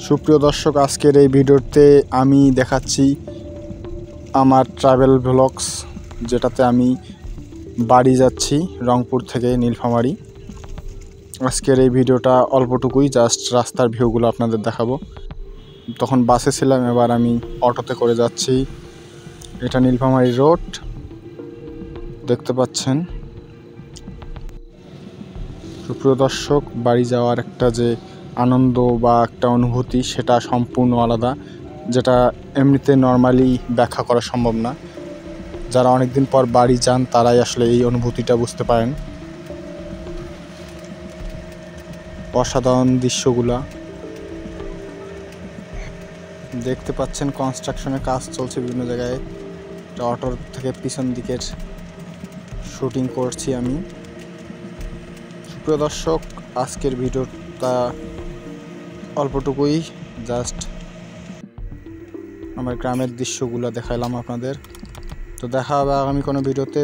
সুপ্রিয় দর্শক, আজকের এই ভিডিওতে আমি দেখাচ্ছি আমার ট্রাভেল ভ্লগস, যেটাতে আমি বাড়ি যাচ্ছি রংপুর থেকে নীলফামারী। আজকের এই ভিডিওটা অল্পটুকুই, জাস্ট রাস্তার ভিউগুলো আপনাদের দেখাবো। তখন বাসে ছিলাম, এবার আমি অটোতে করে যাচ্ছি। এটা নীলফামারী রোড দেখতে পাচ্ছেন। সুপ্রিয় দর্শক, বাড়ি যাওয়ার একটা যে আনন্দ বা একটা অনুভূতি, সেটা সম্পূর্ণ আলাদা, যেটা এমনিতে নর্মালি ব্যাখ্যা করা সম্ভব না। যারা অনেক দিন পর বাড়ি যান তারাই আসলে এই অনুভূতিটা বুঝতে পারেন। অসাধারণ দৃশ্যগুলা দেখতে পাচ্ছেন। কনস্ট্রাকশনের কাজ চলছে বিভিন্ন জায়গায়। অটোর থেকে পিছন দিকের শুটিং করছি আমি। সুপ্রিয় দর্শক, আজকের ভিডিওটা অল্পটুকুই, জাস্ট আমার গ্রামের দৃশ্যগুলো দেখাইলাম আপনাদের। তো দেখা হবে আগামী কোনো ভিডিওতে।